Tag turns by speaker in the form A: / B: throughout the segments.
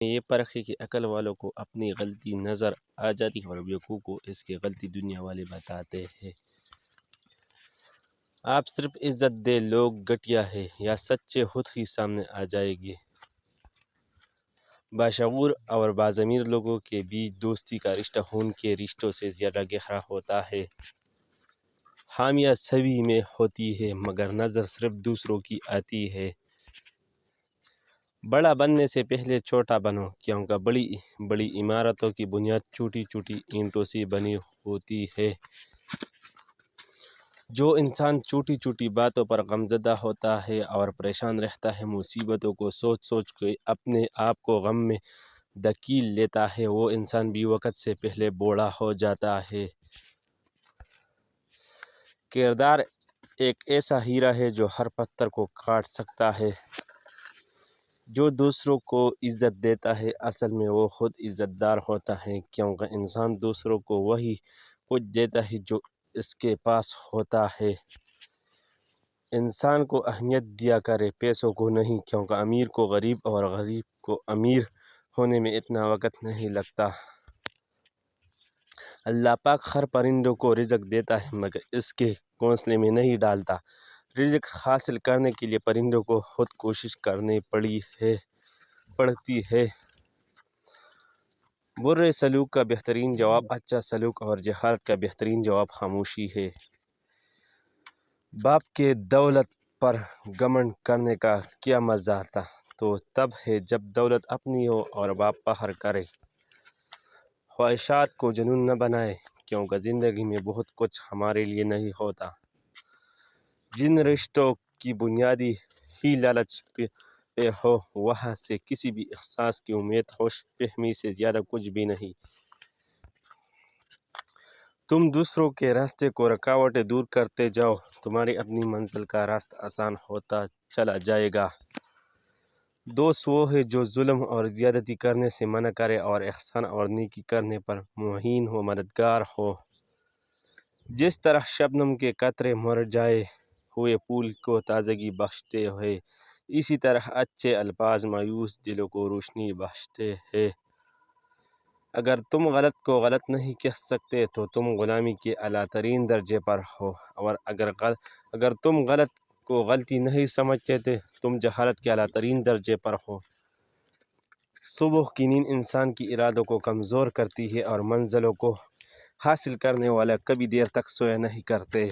A: یہ پرکھ ہے کہ عقل والوں کو اپنی غلطی نظر آ جاتی ہے اور بیوقوف کو اس کی غلطی دنیا والے بتاتے ہیں۔ آپ صرف عزت دے لوگ گٹیا ہے یا سچے خود ہی سامنے آ جائے گے۔ باشعور اور باضمیر لوگوں کے بیچ دوستی کا رشتہ خون کے رشتوں سے زیادہ گہرا ہوتا ہے۔ حامیہ سبھی میں ہوتی ہے مگر نظر صرف دوسروں کی آتی ہے۔ بڑا بننے سے پہلے چھوٹا بنو، کیونکہ بڑی بڑی عمارتوں کی بنیاد چھوٹی چھوٹی اینٹوں سے بنی ہوتی ہے۔ جو انسان چھوٹی چھوٹی باتوں پر غمزدہ ہوتا ہے اور پریشان رہتا ہے، مصیبتوں کو سوچ سوچ کے اپنے آپ کو غم میں دھکیل لیتا ہے، وہ انسان بھی وقت سے پہلے بوڑھا ہو جاتا ہے۔ کردار ایک ایسا ہیرا ہے جو ہر پتھر کو کاٹ سکتا ہے۔ جو دوسروں کو عزت دیتا ہے اصل میں وہ خود عزت دار ہوتا ہے، کیونکہ انسان دوسروں کو وہی کچھ دیتا ہے جو اس کے پاس ہوتا ہے۔ انسان کو اہمیت دیا کرے، پیسوں کو نہیں، کیونکہ امیر کو غریب اور غریب کو امیر ہونے میں اتنا وقت نہیں لگتا۔ اللہ پاک ہر پرندوں کو رزق دیتا ہے مگر اس کے گھونسلے میں نہیں ڈالتا۔ رزق حاصل کرنے کے لیے پرندوں کو خود کوشش کرنی پڑتی ہے۔ برے سلوک کا بہترین جواب اچھا سلوک اور جہالت کا بہترین جواب خاموشی ہے۔ باپ کے دولت پر گھمنڈ کرنے کا کیا مزہ تھا؟ تو تب ہے جب دولت اپنی ہو اور باپ فخر کرے۔ خواہشات کو جنون نہ بنائے، کیونکہ زندگی میں بہت کچھ ہمارے لیے نہیں ہوتا۔ جن رشتوں کی بنیادی ہی لالچ پہ ہو، وہاں سے کسی بھی احساس کی امید خوش فہمی سے زیادہ کچھ بھی نہیں۔ تم دوسروں کے راستے کو رکاوٹیں دور کرتے جاؤ، تمہاری اپنی منزل کا راستہ آسان ہوتا چلا جائے گا۔ دوست وہ ہے جو ظلم اور زیادتی کرنے سے منع کرے اور احسان اور نیکی کرنے پر معین ہو، مددگار ہو۔ جس طرح شبنم کے قطرے مرجھائے ہوئے پھول کو تازگی بخشتے ہیں، اسی طرح اچھے الفاظ مایوس دلوں کو روشنی بخشتے ہیں۔ اگر تم غلط کو غلط نہیں کہہ سکتے تو تم غلامی کے اعلیٰ ترین درجے پر ہو، اور اگر تم غلط کو غلطی نہیں سمجھتے تو تم جہالت کے اعلیٰ ترین درجے پر ہو۔ صبح کی نیند انسان کی ارادوں کو کمزور کرتی ہے اور منزلوں کو حاصل کرنے والا کبھی دیر تک سویا نہیں کرتے۔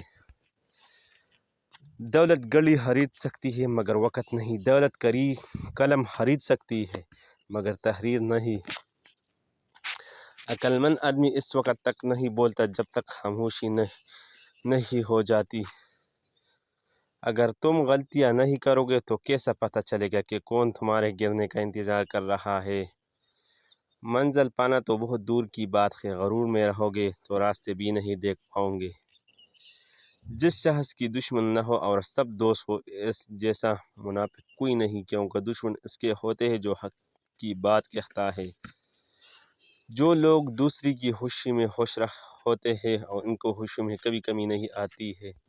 A: دولت گھڑی خرید سکتی ہے مگر وقت نہیں، دولت قلم خرید سکتی ہے مگر تحریر نہیں۔ عقل مند آدمی اس وقت تک نہیں بولتا جب تک خاموشی نہیں ہو جاتی۔ اگر تم غلطیاں نہیں کرو گے تو کیسا پتہ چلے گا کہ کون تمہارے گرنے کا انتظار کر رہا ہے؟ منزل پانا تو بہت دور کی بات ہے، غرور میں رہو گے تو راستے بھی نہیں دیکھ پاؤ گے۔ جس شخص کی دشمن نہ ہو اور سب دوست ہو، اس جیسا منافق کوئی نہیں، کیونکہ دشمن اس کے ہوتے ہیں جو حق کی بات کہتا ہے۔ جو لوگ دوسری کی خوشی میں خوش ہوتے ہیں اور ان کو خوشی میں کبھی کمی نہیں آتی ہے۔